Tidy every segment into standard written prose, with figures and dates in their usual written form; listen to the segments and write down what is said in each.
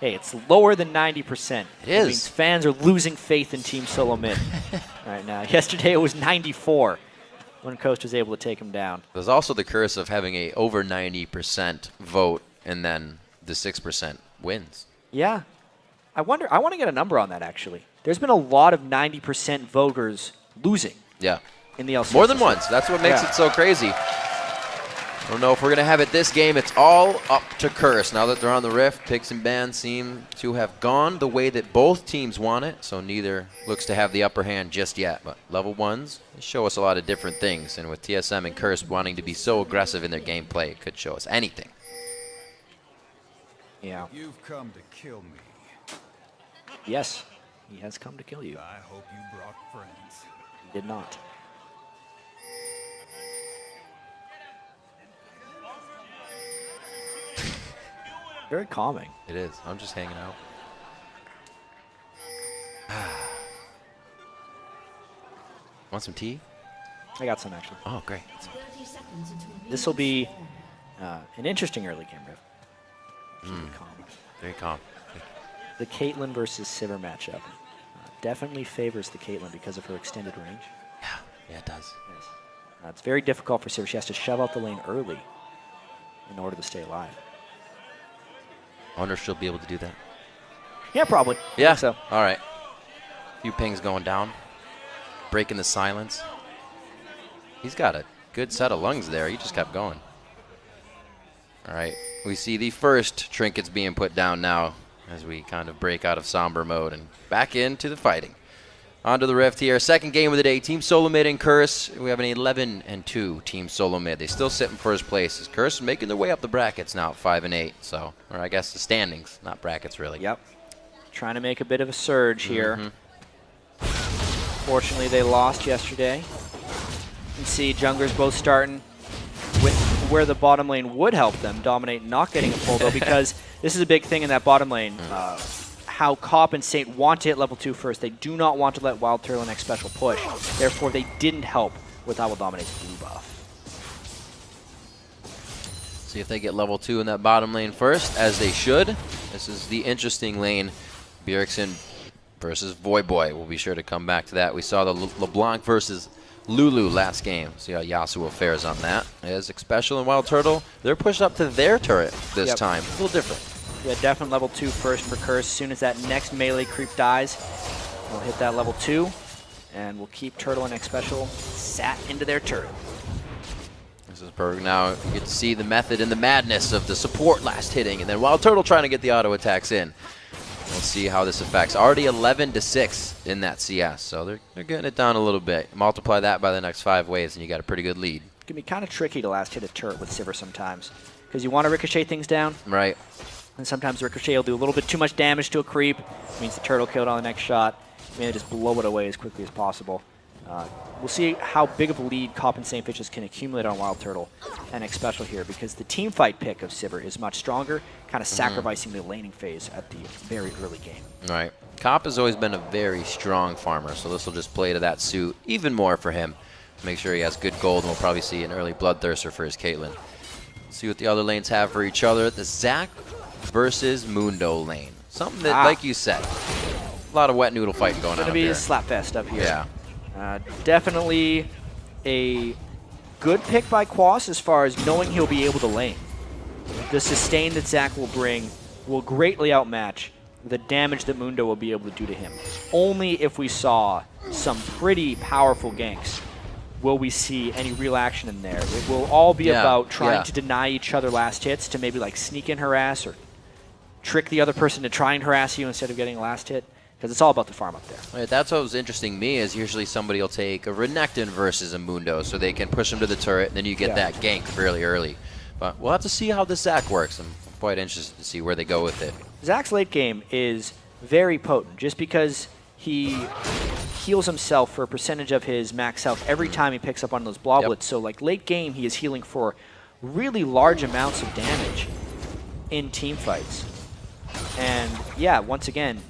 Hey, it's lower than 90%. It is. It means fans are losing faith in Team Solo Mid right now. Yesterday it was 94 when Coast was able to take him down. There's also the curse of having a over 90% vote and then the 6% wins. Yeah. I want to get a number on that, actually. There's been a lot of 90% voters losing. Yeah. In the LCS. More than once. That's what makes it so crazy. I don't know if we're going to have it this game. It's all up to Curse. Now that they're on the Rift, picks and bans seem to have gone the way that both teams want it, so neither looks to have the upper hand just yet. But level 1s show us a lot of different things, and with TSM and Curse wanting to be so aggressive in their gameplay, it could show us anything. Yeah. You've come to kill me. Yes, he has come to kill you. I hope you brought friends. He did not. Very calming. It is. I'm just hanging out. Want some tea? I got some, actually. Oh, great. This will be an interesting early game, Riv. Calm. Very calm. The Caitlyn versus Sivir matchup definitely favors the Caitlyn because of her extended range. Yeah, it does. Yes. It's very difficult for Sivir. She has to shove out the lane early in order to stay alive. I wonder if she'll be able to do that. Yeah, probably. Yeah. I think so. All right. A few pings going down. Breaking the silence. He's got a good set of lungs there. He just kept going. All right. We see the first trinkets being put down now as we kind of break out of somber mode and back into the fighting. On to the Rift here. Second game of the day. Team Solo Mid and Curse. We have an 11-2 Team Solo Mid. They still sit in first place. As Curse making their way up the brackets now at 5-8. So, or I guess the standings, not brackets really. Yep. Trying to make a bit of a surge here. Fortunately, they lost yesterday. You can see junglers both starting with where the bottom lane would help them dominate, not getting a pull though, because this is a big thing in that bottom lane. How Cop and Saint want to hit level 2 first. They do not want to let Wild Turtle and X Special push. Therefore, they didn't help with Owl Dominate's blue buff. See if they get level 2 in that bottom lane first, as they should. This is the interesting lane. Bjergsen versus Voyboy. We'll be sure to come back to that. We saw the LeBlanc versus Lulu last game. See how Yasuo fares on that. As X Special and Wild Turtle, they're pushed up to their turret this time. A little different. Yeah, definitely level 2 first for Curse. As soon as that next melee creep dies, we'll hit that level 2, and we'll keep Turtle and X Special sat into their turret. This is perfect. Now you get to see the method and the madness of the support last hitting, and then Wild Turtle trying to get the auto attacks in. We'll see how this affects. Already 11-6 in that CS, so they're getting it down a little bit. Multiply that by the next 5 waves, and you got a pretty good lead. It can be kind of tricky to last hit a turret with Sivir sometimes, because you want to ricochet things down. Right. And sometimes Ricochet will do a little bit too much damage to a creep. It means the turtle killed on the next shot. Maybe just blow it away as quickly as possible. We'll see how big of a lead Cop and St. Fishes can accumulate on Wild Turtle and X Special here, because the team fight pick of Sivir is much stronger, kind of sacrificing the laning phase at the very early game. Right. Cop has always been a very strong farmer, so this will just play to that suit even more for him. Make sure he has good gold, and we'll probably see an early Bloodthirster for his Caitlyn. See what the other lanes have for each other. The Zac versus Mundo lane. Something that, like you said, a lot of wet noodle fighting going on up here. It's going to be a slapfest up here. Yeah. Definitely a good pick by Quas as far as knowing he'll be able to lane. The sustain that Zac will bring will greatly outmatch the damage that Mundo will be able to do to him. Only if we saw some pretty powerful ganks will we see any real action in there. It will all be about trying to deny each other last hits to maybe like sneak in harass or trick the other person to try and harass you instead of getting a last hit, because it's all about the farm up there. Right, that's what was interesting to me, is usually somebody will take a Renekton versus a Mundo so they can push him to the turret, and then you get that gank fairly early. But we'll have to see how this Zac works. I'm quite interested to see where they go with it. Zac's late game is very potent just because he heals himself for a percentage of his max health every time he picks up on those bloblets. So like late game, he is healing for really large amounts of damage in team fights. And yeah, once again,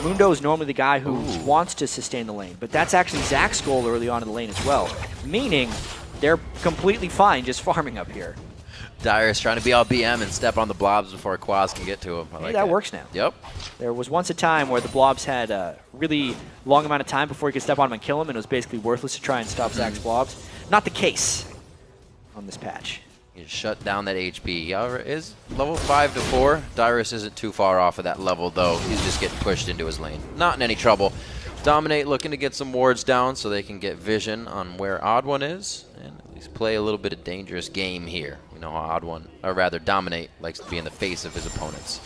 Mundo is normally the guy who wants to sustain the lane, but that's actually Zac's goal early on in the lane as well, meaning they're completely fine just farming up here. Dyrus trying to be all BM and step on the blobs before Quaz can get to him. I Hey, like that works now. Yep. There was once a time where the blobs had a really long amount of time before you could step on them and kill them, and it was basically worthless to try and stop Zach's blobs. Not the case on this patch. You shut down that HP. He is level 5 to 4. Dyrus isn't too far off of that level, though. He's just getting pushed into his lane. Not in any trouble. Dominate looking to get some wards down so they can get vision on where Odd One is and at least play a little bit of dangerous game here. You know, Odd One, or rather Dominate, likes to be in the face of his opponents.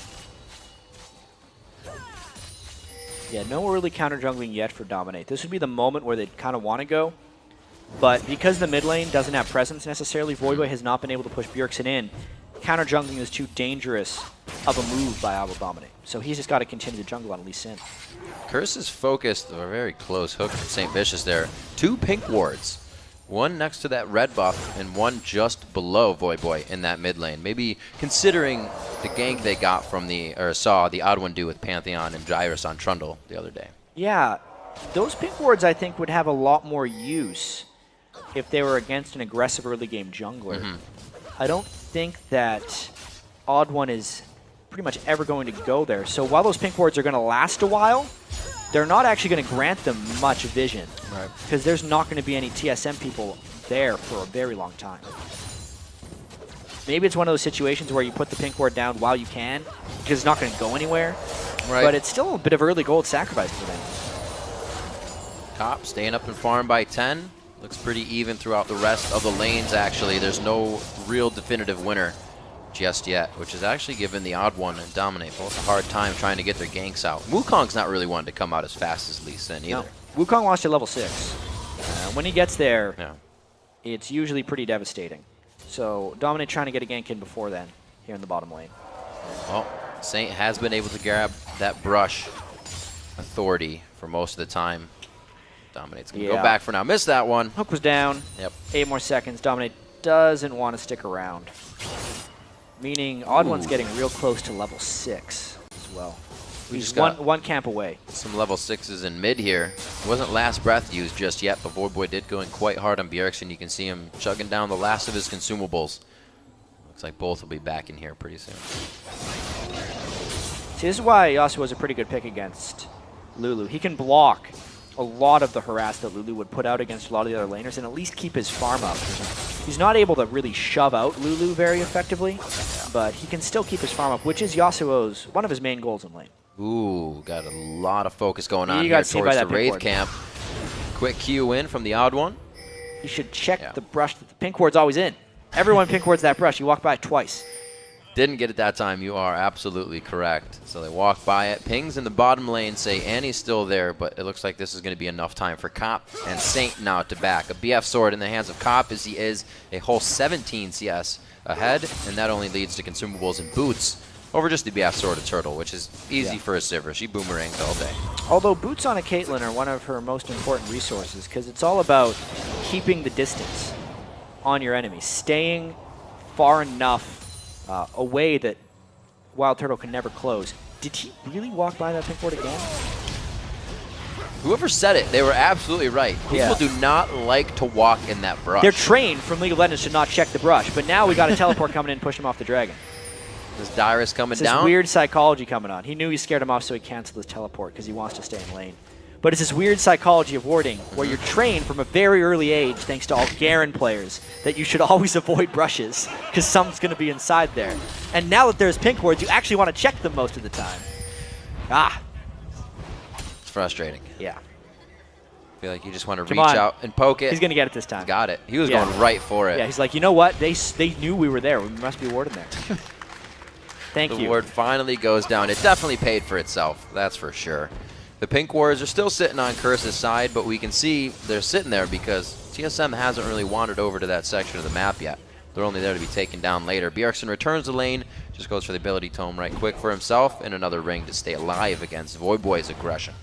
Yeah, no early counter jungling yet for Dominate. This would be the moment where they'd kind of want to go. But because the mid lane doesn't have presence necessarily, Voyboy has not been able to push Bjergsen in. Counter jungling is too dangerous of a move by Owl Dominate. So he's just got to continue to jungle on Lee Sin. Curse is focused, a very close hook from St. Vicious there. 2 pink wards. One next to that red buff and one just below Voyboy in that mid lane. Maybe considering the gank they got from saw the Odd One do with Pantheon and Gyrus on Trundle the other day. Yeah, those pink wards I think would have a lot more use if they were against an aggressive early game jungler. I don't think that Odd One is pretty much ever going to go there. So while those pink wards are going to last a while, they're not actually going to grant them much vision. Right. Because there's not going to be any TSM people there for a very long time. Maybe it's one of those situations where you put the pink ward down while you can, because it's not going to go anywhere. Right. But it's still a bit of early gold sacrifice for them. Top staying up in farm by 10. Looks pretty even throughout the rest of the lanes, actually. There's no real definitive winner just yet, which has actually given the Odd One and Dominate both a hard time trying to get their ganks out. Wukong's not really one to come out as fast as Lee Sin either. No. Wukong lost at level 6. When he gets there, Yeah. it's usually pretty devastating. So Dominate trying to get a gank in before then, here in the bottom lane. Well, Saint has been able to grab that brush authority for most of the time. Dominate's going to go back for now. Missed that one. Hook was down. Yep. 8 more seconds. Dominate doesn't want to stick around. Meaning Odd One's getting real close to level 6 as well. We He's just got one camp away. some level 6s in mid here. Wasn't last breath used just yet, but Voyboy did go in quite hard on Bjergsen. You can see him chugging down the last of his consumables. Looks like both will be back in here pretty soon. See, this is why Yasuo is a pretty good pick against Lulu. He can block a lot of the harass that Lulu would put out against a lot of the other laners and at least keep his farm up. He's not able to really shove out Lulu very effectively, but he can still keep his farm up, which is Yasuo's one of his main goals in lane. Ooh, got a lot of focus going on You here got seen by towards that the pink Wraith ward. camp. Quick Q in from the Odd One. You should check the brush that the pink ward's always in. Everyone pink wards that brush. You walk by it twice. Didn't get it that time. You are absolutely correct. So they walk by it. Pings in the bottom lane say Annie's still there, but it looks like this is going to be enough time for Cop and Saint now to back. A BF sword in the hands of Cop as he is a whole 17 CS ahead, and that only leads to consumables and boots over just the BF sword of Turtle, which is easy for a Sivir. She boomerangs all day. Although boots on a Caitlyn are one of her most important resources because it's all about keeping the distance on your enemy, staying far enough away that Wild Turtle can never close. Did he really walk by that pink ward again? Whoever said it, they were absolutely right. People do not like to walk in that brush. They're trained from League of Legends to not check the brush, but now we got a teleport coming in and push him off the dragon. This Dyrus coming It's down. this weird psychology coming on. He knew he scared him off, so he canceled his teleport because he wants to stay in lane. But it's this weird psychology of warding where you're trained from a very early age, thanks to all Garen players, that you should always avoid brushes because something's going to be inside there. And now that there's pink wards, you actually want to check them most of the time. It's frustrating. Yeah. I feel like you just want to Come reach on. out and poke it. He's going to get it this time. Got it. He was Yeah. going right for it. Yeah, he's like, you know what? They knew we were there. We must be warding there. Thank The you. ward finally goes down. It definitely paid for itself. That's for sure. The pink wards are still sitting on Curse's side, but we can see they're sitting there because TSM hasn't really wandered over to that section of the map yet. They're only there to be taken down later. Bjergsen returns the lane, just goes for the ability tome right quick for himself, and another ring to stay alive against Voyboy's aggression.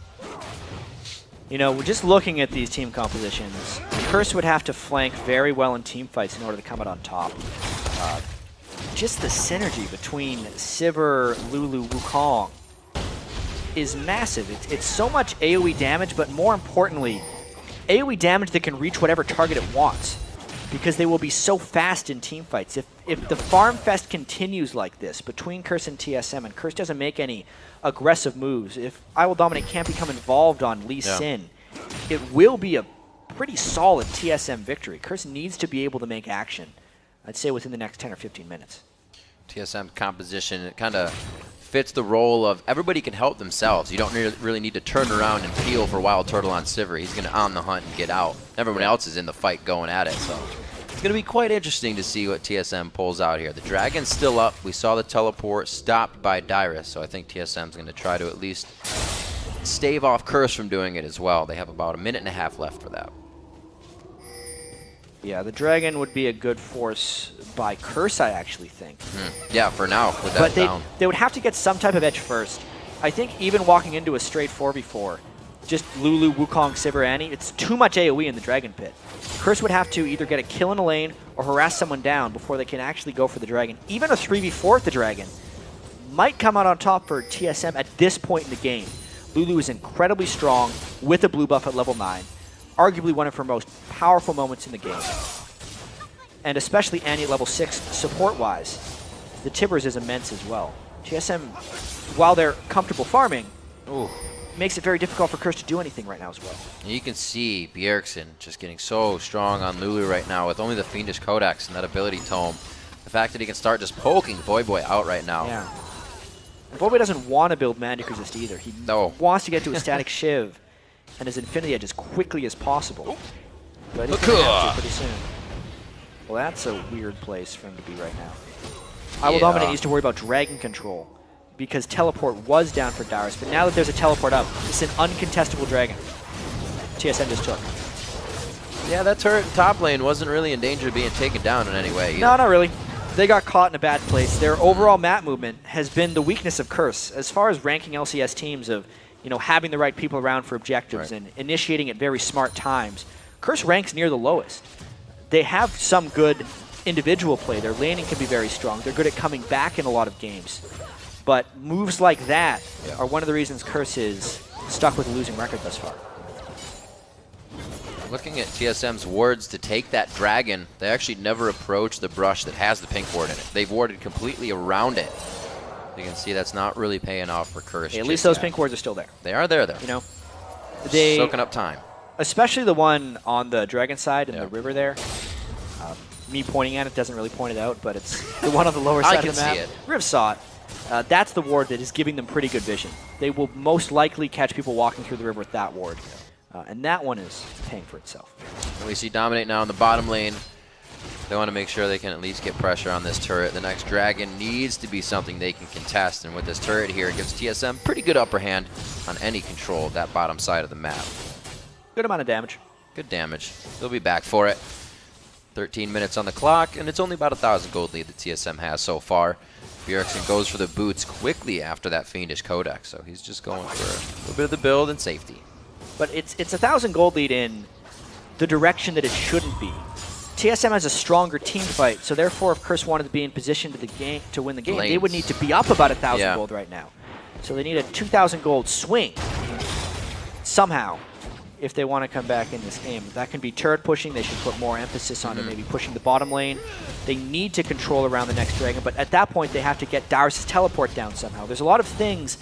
You know, just looking at these team compositions, Curse would have to flank very well in team fights in order to come out on top. Just the synergy between Sivir, Lulu, Wukong is massive. It's so much AoE damage, but more importantly, AoE damage that can reach whatever target it wants. because they will be so fast in team fights. If the farm fest continues like this between Curse and TSM, and Curse doesn't make any aggressive moves, if I Will Dominate can't become involved on Lee Sin, it will be a pretty solid TSM victory. Curse needs to be able to make action, I'd say, within the next 10 or 15 minutes. TSM composition, it kind of fits the role of everybody can help themselves. You don't really need to turn around and peel for Wild Turtle on Sivir. He's going to on the hunt and get out. Everyone else is in the fight going at it, so it's going to be quite interesting to see what TSM pulls out here. The Dragon's still up. We saw the teleport stopped by Dyrus, so I think TSM's going to try to at least stave off Curse from doing it as well. They have about 1.5 minutes left for that. Yeah, the Dragon would be a good force by Curse, I actually think. Yeah, for now, with that down. They would have to get some type of edge first. I think even walking into a straight 4v4, just Lulu, Wukong, Sivir, Annie, it's too much AoE in the Dragon Pit. Curse would have to either get a kill in a lane or harass someone down before they can actually go for the Dragon. Even a 3v4 with the Dragon might come out on top for TSM at this point in the game. Lulu is incredibly strong with a blue buff at level 9. Arguably one of her most powerful moments in the game. And especially Annie at level 6, support-wise, the Tibbers is immense as well. TSM, while they're comfortable farming, makes it very difficult for Curse to do anything right now as well. You can see Bjergsen just getting so strong on Lulu right now with only the Fiendish Codex and that ability tome. The fact that he can start just poking Voyboy out right now. Yeah. Voyboy doesn't want to build Magic Resist either. He wants to get to a Static Shiv and his Infinity Edge as quickly as possible. But he's going to have to pretty soon. Well, that's a weird place for him to be right now. I Will Dominate needs to worry about Dragon Control because Teleport was down for Dyrus, but now that there's a Teleport up, it's an uncontestable Dragon. TSM just took. Yeah, that turret in top lane wasn't really in danger of being taken down in any way either. No, not really. They got caught in a bad place. Their overall map movement has been the weakness of Curse. As far as ranking LCS teams of, having the right people around for objectives and initiating at very smart times, Curse ranks near the lowest. They have some good individual play. Their laning can be very strong. They're good at coming back in a lot of games. But moves like that are one of the reasons Curse is stuck with a losing record thus far. Looking at TSM's wards to take that Dragon, they actually never approach the brush that has the pink ward in it. They've warded completely around it. You can see that's not really paying off for Curse. At least those pink wards are still there. They are there, though. They soaking up time. Especially the one on the Dragon side in the river there. Me pointing at it doesn't really point it out, but it's the one on the lower side of the map. I can see it. Riv saw it. That's the ward that is giving them pretty good vision. They will most likely catch people walking through the river with that ward. And that one is paying for itself. And we see Dominate now in the bottom lane. They want to make sure they can at least get pressure on this turret. The next Dragon needs to be something they can contest. And with this turret here, it gives TSM pretty good upper hand on any control of that bottom side of the map. Good amount of damage. Good damage. They'll be back for it. 13 minutes on the clock, and it's only about 1,000 gold lead that TSM has so far. Bjergsen goes for the boots quickly after that Fiendish Codex, so he's just going for a little bit of the build and safety. But it's 1,000 gold lead in the direction that it shouldn't be. TSM has a stronger team fight, so therefore if Curse wanted to be in position to win the game, they would need to be up about 1,000 gold right now. So they need a 2,000 gold swing somehow if they want to come back in this game. That can be turret pushing. They should put more emphasis on maybe pushing the bottom lane. They need to control around the next Dragon, but at that point they have to get Dyrus' teleport down somehow. There's a lot of things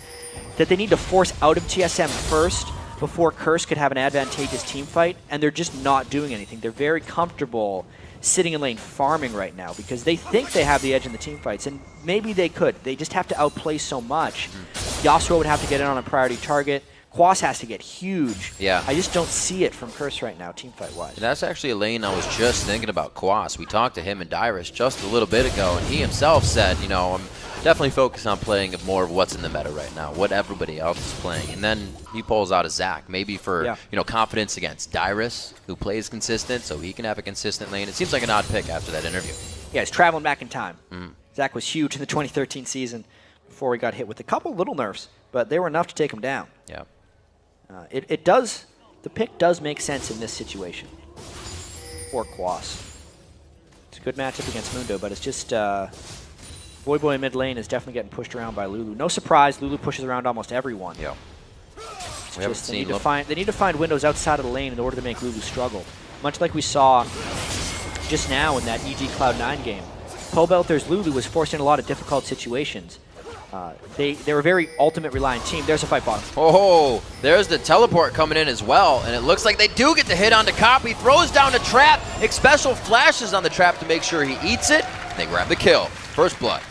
that they need to force out of TSM first before Curse could have an advantageous team fight, and they're just not doing anything. They're very comfortable sitting in lane farming right now because they think they have the edge in the team fights, and maybe they could. They just have to outplay so much. Yasuo would have to get in on a priority target. Quas has to get huge. Yeah. I just don't see it from Curse right now, team fight-wise. And that's actually a lane I was just thinking about, Quas. We talked to him and Dyrus just a little bit ago, and he himself said, I'm definitely focused on playing more of what's in the meta right now, what everybody else is playing. And then he pulls out a Zac, maybe for confidence against Dyrus, who plays consistent, so he can have a consistent lane. It seems like an odd pick after that interview. Yeah, he's traveling back in time. Zac was huge in the 2013 season before he got hit with a couple little nerfs, but they were enough to take him down. Yeah. The pick does make sense in this situation for Quas. It's a good matchup against Mundo, but it's just Voyboy in mid lane is definitely getting pushed around by Lulu. No surprise, Lulu pushes around almost everyone. Yeah. They need to find windows outside of the lane in order to make Lulu struggle. Much like we saw just now in that EG Cloud9 game. Pobelter's Lulu was forced in a lot of difficult situations. They were a very ultimate reliant team. There's a fight bottom. Oh, there's the teleport coming in as well, and it looks like they do get the hit onto Cop. He throws down the trap. Xpecial flashes on the trap to make sure he eats it. They grab the kill. First blood.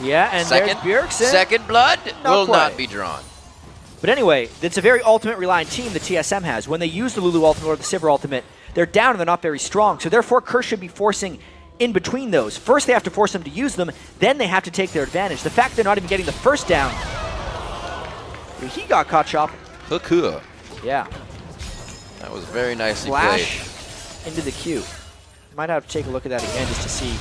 Yeah, and Second, there's Bjergsen. Second blood will quite. not be drawn. But anyway, it's a very ultimate reliant team the TSM has. When they use the Lulu ultimate or the Sivir ultimate, they're down and they're not very strong. So therefore, Curse should be forcing in between those. First, they have to force them to use them. Then they have to take their advantage. The fact they're not even getting the first down, he got caught shopping. Hookua. Yeah. That was very nicely Flash played. into the queue. Might have to take a look at that again just to see.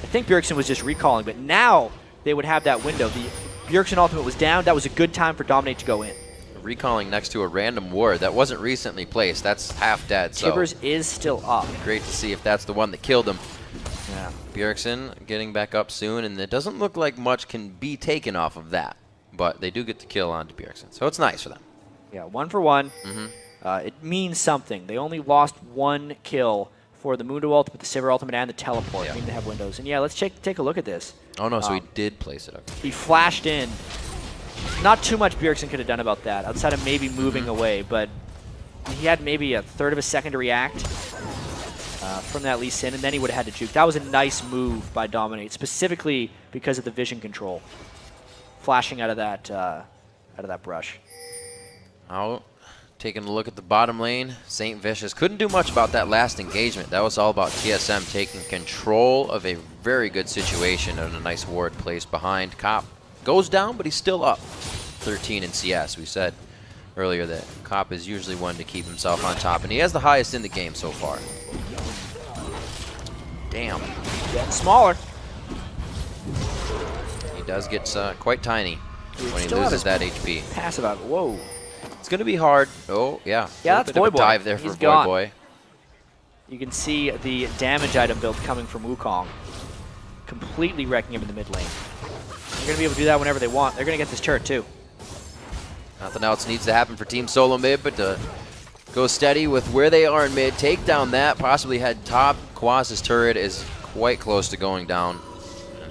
I think Bjergsen was just recalling, but now they would have that window. The Bjergsen ultimate was down. That was a good time for Dominate to go in. Recalling next to a random ward that wasn't recently placed. That's half dead. So Tibbers is still up. great to see if that's the one that killed him. Yeah. Bjergsen getting back up soon, and it doesn't look like much can be taken off of that. But they do get the kill onto Bjergsen, so it's nice for them. Yeah, 1 for 1. Mm-hmm. It means something. They only lost 1 kill for the Mundo ultimate, the Sivir ultimate, and the teleport. Yeah. Meaning they have windows. And yeah, let's take a look at this. Oh no, so he did place it. Okay. He flashed in. Not too much Bjergsen could have done about that, outside of maybe moving away, but he had maybe a third of a second to react from that Lee Sin, and then he would have had to juke. That was a nice move by Dominate, specifically because of the vision control, flashing out of that brush. Now, taking a look at the bottom lane, St. Vicious couldn't do much about that last engagement. That was all about TSM taking control of a very good situation and a nice ward placed behind. Cop goes down, but he's still up. 13 in CS. We said earlier that Cop is usually one to keep himself on top, and he has the highest in the game so far. Damn. Getting smaller. He does get quite tiny when he still have loses his that HP. Passive out. Whoa. It's going to be hard. Oh, yeah. Yeah, A that's bit of a Void Boy. dive there He's for gone. Void Boy. You can see the damage item build coming from Wukong, completely wrecking him in the mid lane. They're going to be able to do that whenever they want. They're going to get this turret too. Nothing else needs to happen for Team Solo mid, but to go steady with where they are in mid, take down that, possibly head top. Quas's turret is quite close to going down.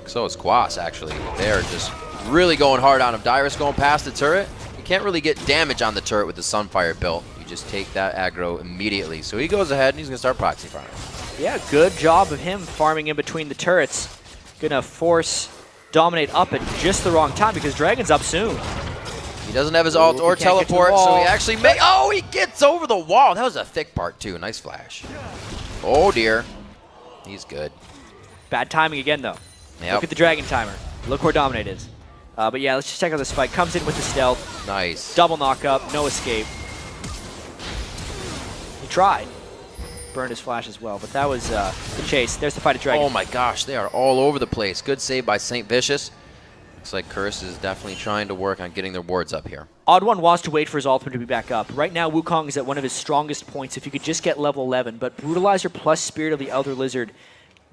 So is Quas, actually. They're just really going hard on him. Dyrus going past the turret. You can't really get damage on the turret with the Sunfire built. You just take that aggro immediately. So he goes ahead and he's going to start proxy farming. Yeah, good job of him farming in between the turrets. Going to force Dominate up at just the wrong time because Dragon's up soon. He doesn't have his ult or he can't get to the teleport, so he wall. actually oh, he gets over the wall. That was a thick part, too. Nice flash. Oh, dear. He's good. Bad timing again, though. Yep. Look at the Dragon timer. Look where Dominate is. But yeah, let's just check out this fight. Comes in with the stealth. Nice. Double knock up, no escape. He tried. Burned his flash as well, but that was the chase. There's the fight of Dragon. Oh my gosh, they are all over the place. Good save by St. Vicious. Looks like Curse is definitely trying to work on getting their wards up here. Odd One wants to wait for his ultimate to be back up. Right now, Wukong is at one of his strongest points if you could just get level 11, but Brutalizer plus Spirit of the Elder Lizard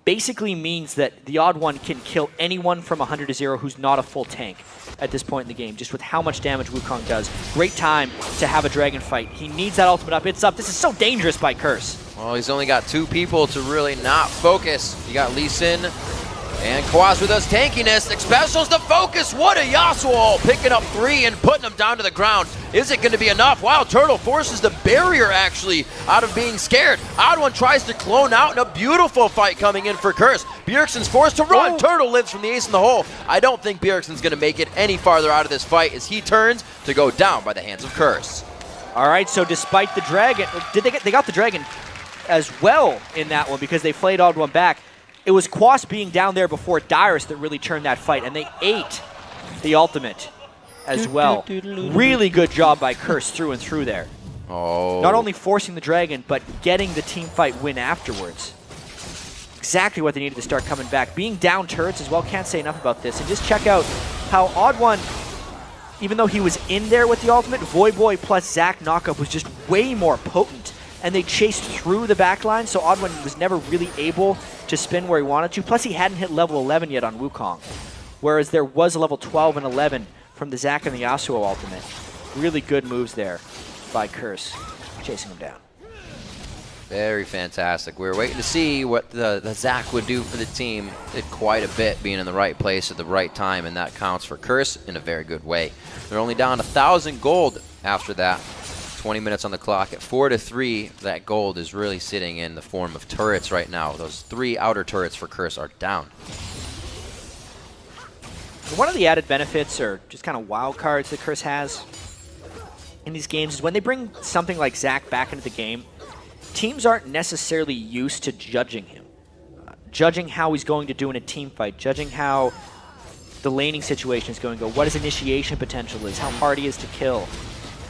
basically means that the Odd One can kill anyone from 100 to 0 who's not a full tank at this point in the game, just with how much damage Wukong does. Great time to have a Dragon fight. He needs that ultimate up. It's up. This is so dangerous by Curse. Well, he's only got 2 people to really not focus. You got Lee Sin and Quas with us tankiness. Xpecial's the focus. What a Yasuo picking up 3 and putting them down to the ground. Is it going to be enough? Wow, Turtle forces the barrier actually out of being scared. Odd One tries to clone out, and a beautiful fight coming in for Curse. Bjergsen's forced to run. Oh. Turtle lives from the ace in the hole. I don't think Bjergsen's going to make it any farther out of this fight as he turns to go down by the hands of Curse. All right, so despite the Dragon, they got the Dragon as well in that one because they flayed Odd One back. It was Quas being down there before Dyrus that really turned that fight, and they ate the ultimate as well. Really good job by Curse through and through there. Oh. Not only forcing the Dragon, but getting the team fight win afterwards. Exactly what they needed to start coming back. Being down turrets as well, can't say enough about this. And just check out how Odd One, even though he was in there with the ultimate, Void Boy plus Zac knockup was just way more potent. And they chased through the backline, so Odd One was never really able to spin where he wanted to. Plus, he hadn't hit level 11 yet on Wukong, whereas there was a level 12 and 11 from the Zac and the Yasuo ultimate. Really good moves there by Curse, chasing him down. Very fantastic. We were waiting to see what the Zach would do for the team. Did quite a bit being in the right place at the right time, and that counts for Curse in a very good way. They're only down 1,000 gold after that. 20 minutes on the clock. At 4-3, that gold is really sitting in the form of turrets right now. Those 3 outer turrets for Curse are down. One of the added benefits, or just kind of wild cards that Curse has in these games, is when they bring something like Zach back into the game, teams aren't necessarily used to judging him. Judging how he's going to do in a team fight, judging how the laning situation is going to go, what his initiation potential is, how hard he is to kill.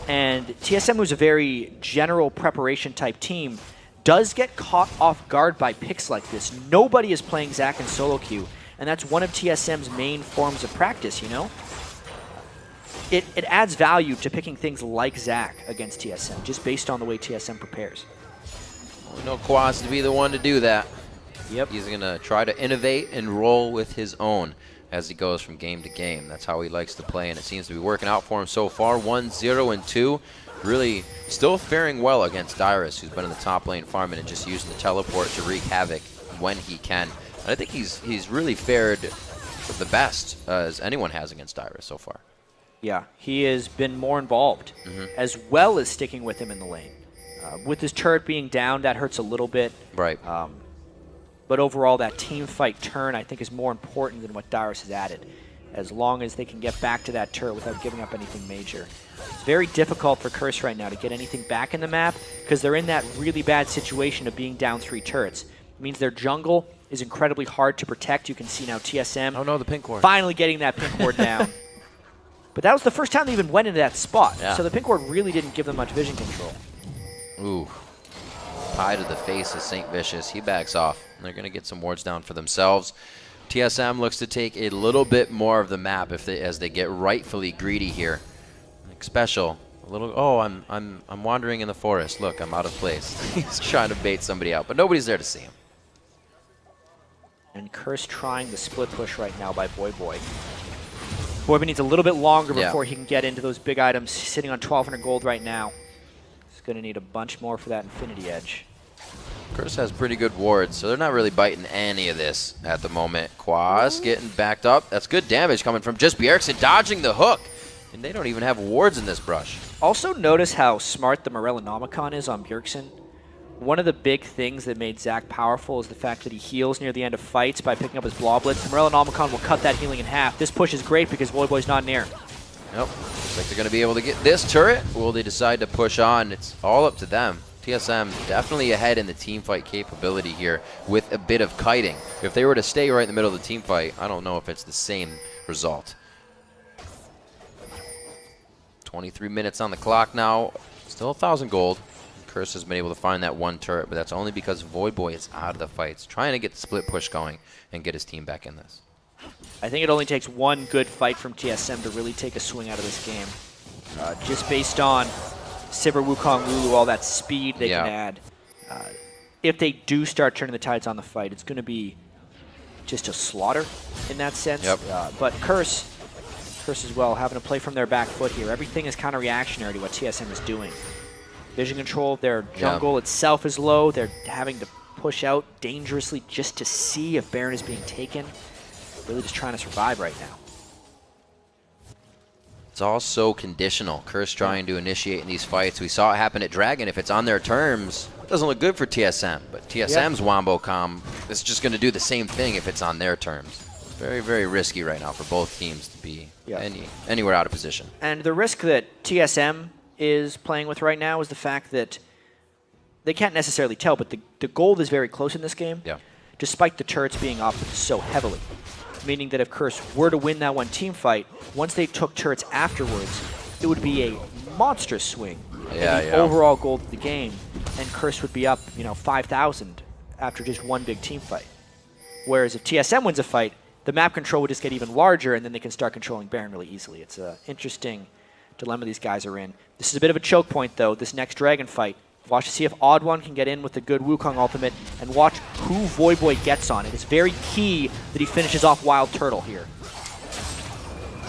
And TSM, who's a very general preparation type team, does get caught off guard by picks like this. Nobody is playing Zach in solo queue, and that's one of TSM's main forms of practice, you know? It adds value to picking things like Zach against TSM, just based on the way TSM prepares. We know Quaz to be the one to do that. Yep. He's going to try to innovate and roll with his own as he goes from game to game. That's how he likes to play, and it seems to be working out for him so far. 1-0-2. Really still faring well against Dyrus, who's been in the top lane farming and just using the teleport to wreak havoc when he can. And I think he's really fared the best as anyone has against Dyrus so far. Yeah, he has been more involved, as well as sticking with him in the lane. With his turret being down, that hurts a little bit. Right. But overall, that team fight turn, I think, is more important than what Dyrus has added, as long as they can get back to that turret without giving up anything major. It's very difficult for Curse right now to get anything back in the map, because they're in that really bad situation of being down 3 turrets. It means their jungle is incredibly hard to protect. You can see now TSM oh no, the pink ward. Finally getting that pink ward down. But that was the first time they even went into that spot, so the pink ward really didn't give them much vision control. Ooh. Pie to the face of St. Vicious. He backs off. They're going to get some wards down for themselves. TSM looks to take a little bit more of the map as they get rightfully greedy here. Like special. A little, oh, I'm wandering in the forest. Look, I'm out of place. He's trying to bait somebody out, but nobody's there to see him. And Curse trying the split push right now by Boy. Boy needs a little bit longer before he can get into those big items. He's sitting on 1,200 gold right now. Going to need a bunch more for that Infinity Edge. Curse has pretty good wards, so they're not really biting any of this at the moment. Quas getting backed up. That's good damage coming from just Bjergsen dodging the hook. And they don't even have wards in this brush. Also notice how smart the Morellonomicon is on Bjergsen. One of the big things that made Zach powerful is the fact that he heals near the end of fights by picking up his Blobblitz. The Morellonomicon will cut that healing in half. This push is great because Boy's not near. Nope. Looks like they're going to be able to get this turret. Will they decide to push on? It's all up to them. TSM definitely ahead in the team fight capability here with a bit of kiting. If they were to stay right in the middle of the team fight, I don't know if it's the same result. 23 minutes on the clock now. Still 1,000 gold. Curse has been able to find that one turret, but that's only because Voidboy is out of the fights, trying to get the split push going and get his team back in this. I think it only takes one good fight from TSM to really take a swing out of this game. Just based on Sivir, Wukong, Lulu, all that speed they can add. If they do start turning the tides on the fight, it's going to be just a slaughter in that sense. But Curse as well, having to play from their back foot here. Everything is kind of reactionary to what TSM is doing. Vision control of their jungle itself is low. They're having to push out dangerously just to see if Baron is being taken. Really just trying to survive right now. It's all so conditional. Curse trying to initiate in these fights. We saw it happen at Dragon. If it's on their terms, it doesn't look good for TSM. But TSM's Wombo Com is just going to do the same thing if it's on their terms. Very, very risky right now for both teams to be anywhere out of position. And the risk that TSM is playing with right now is the fact that they can't necessarily tell, but the gold is very close in this game, despite the turrets being up so heavily. Meaning that if Curse were to win that one team fight, once they took turrets afterwards, it would be a monstrous swing in the overall gold of the game, and Curse would be up, 5,000 after just one big team fight. Whereas if TSM wins a fight, the map control would just get even larger, and then they can start controlling Baron really easily. It's an interesting dilemma these guys are in. This is a bit of a choke point, though, this next Dragon fight. Watch to see if Odd One can get in with the good Wukong ultimate, and watch who Voidboy gets on. It is very key that he finishes off Wild Turtle here.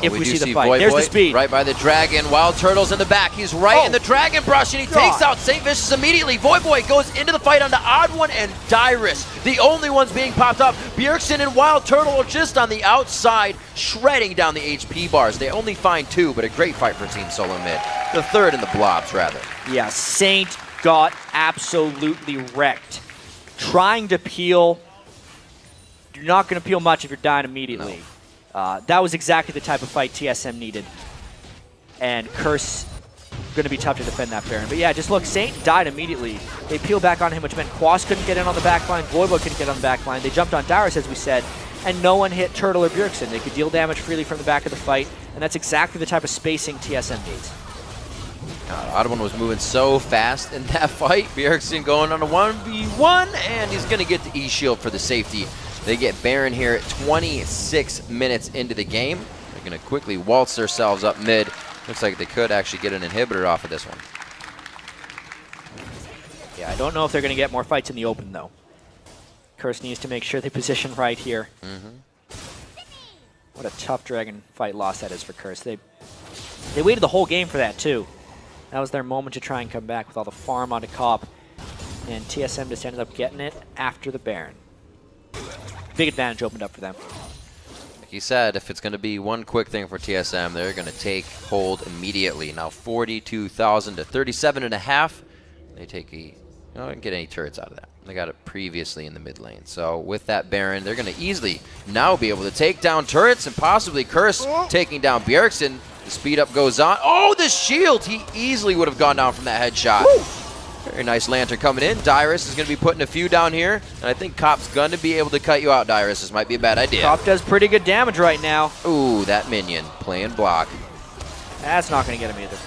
if we see the do fight. Void There's Boy the speed. right by the dragon. Wild Turtle's in the back. He's right in the dragon brush, and he takes out St. Vicious immediately. Void Boy goes into the fight on the odd one, and Dyrus, the only ones being popped up. Bjergsen and Wild Turtle are just on the outside, shredding down the HP bars. They only find 2, but a great fight for Team Solo Mid. The third in the blobs, rather. Yeah, Saint got absolutely wrecked. Trying to peel. You're not going to peel much if you're dying immediately. No. That was exactly the type of fight TSM needed. And Curse going to be tough to defend that Baron. But yeah, just look, Saint died immediately. They peel back on him, which meant Quas couldn't get in on the back line, Voivo couldn't get on the back line. They jumped on Dyrus, as we said, and no one hit Turtle or Bjergsen. They could deal damage freely from the back of the fight, and that's exactly the type of spacing TSM needs. Audubon was moving so fast in that fight. Bjergsen going on a 1v1, and he's going to get the E-Shield for the safety. They get Baron here at 26 minutes into the game. They're going to quickly waltz themselves up mid. Looks like they could actually get an inhibitor off of this one. Yeah, I don't know if they're going to get more fights in the open, though. Curse needs to make sure they position right here. What a tough Dragon fight loss that is for Curse. They waited the whole game for that, too. That was their moment to try and come back with all the farm onto Cop. And TSM just ended up getting it after the Baron. Big advantage opened up for them. Like you said, if it's going to be one quick thing for TSM, they're going to take hold immediately. Now 42,000 to 37.5. They take didn't get any turrets out of that. They got it previously in the mid lane. So with that Baron, they're going to easily now be able to take down turrets and possibly Curse taking down Bjergsen. The speed up goes on. Oh, the shield! He easily would have gone down from that headshot. Woo! Very nice Lantern coming in. Dyrus is going to be putting a few down here. And I think Cop's going to be able to cut you out, Dyrus. This might be a bad idea. Cop does pretty good damage right now. Ooh, that minion playing block. That's not going to get him either.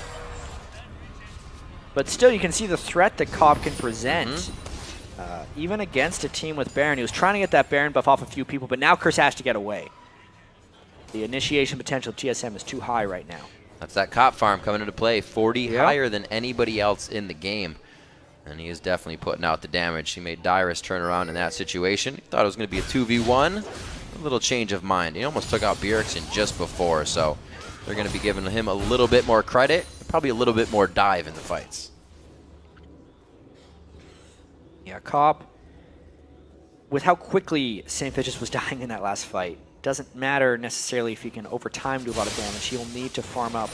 But still, you can see the threat that Cop can present. Even against a team with Baron. He was trying to get that Baron buff off a few people, but now Curse has to get away. The initiation potential of TSM is too high right now. That's that Cop farm coming into play. 40 higher than anybody else in the game. And he is definitely putting out the damage. He made Dyrus turn around in that situation. He thought it was going to be a 2v1. A little change of mind. He almost took out Bjergsen just before, so they're going to be giving him a little bit more credit. Probably a little bit more dive in the fights. Yeah, Cop, with how quickly St. Vicious was dying in that last fight, doesn't matter necessarily if he can over time do a lot of damage. He'll need to farm up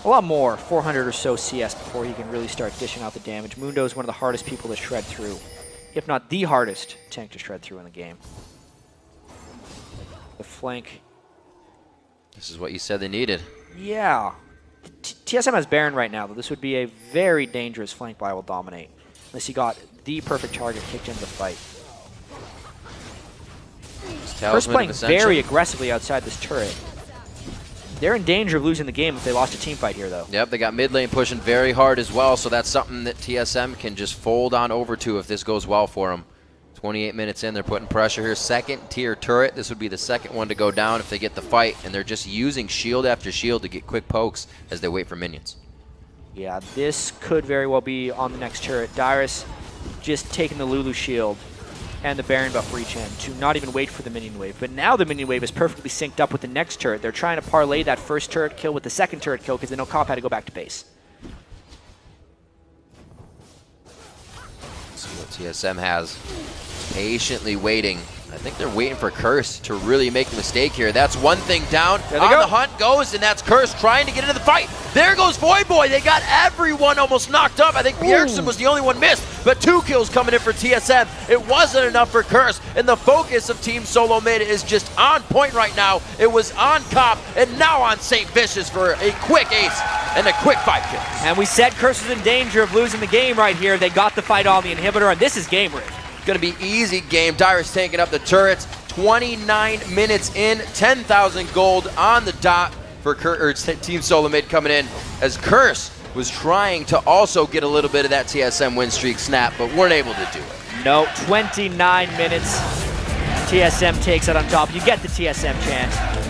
a lot more, 400 or so CS before he can really start dishing out the damage. Mundo is one of the hardest people to shred through, if not the hardest tank to shred through in the game. The flank. This is what you said they needed. Yeah. TSM has Baron right now, though. This would be a very dangerous flank by Will Dominate, unless he got the perfect target kicked into the fight. First playing very aggressively outside this turret. They're in danger of losing the game if they lost a team fight here, though. Yep, they got mid lane pushing very hard as well, so that's something that TSM can just fold on over to if this goes well for them. 28 minutes in, they're putting pressure here. Second tier turret. This would be the second one to go down if they get the fight, and they're just using shield after shield to get quick pokes as they wait for minions. Yeah, this could very well be on the next turret. Dyrus just taking the Lulu shield and the Baron buff for each hand to not even wait for the minion wave. But now the minion wave is perfectly synced up with the next turret. They're trying to parlay that first turret kill with the second turret kill because they know Cop had to go back to base. Let's see what TSM has. Patiently waiting. I think they're waiting for Curse to really make a mistake here. That's one thing down. On the hunt goes, and that's Curse trying to get into the fight. There goes Void Boy. They got everyone almost knocked up. I think Bjergsen was the only one missed, but 2 kills coming in for TSM. It wasn't enough for Curse, and the focus of Team Solo Mid is just on point right now. It was on Cop, and now on St. Vicious for a quick ace and a quick 5 kills. And we said Curse was in danger of losing the game right here. They got the fight on the inhibitor, and this is game rigged. Going to be easy game. Dyrus taking up the turrets. 29 minutes in, 10,000 gold on the dot for Team Solo Mid coming in as Curse was trying to also get a little bit of that TSM win streak snap, but weren't able to do it. No, 29 minutes. TSM takes it on top. You get the TSM chance.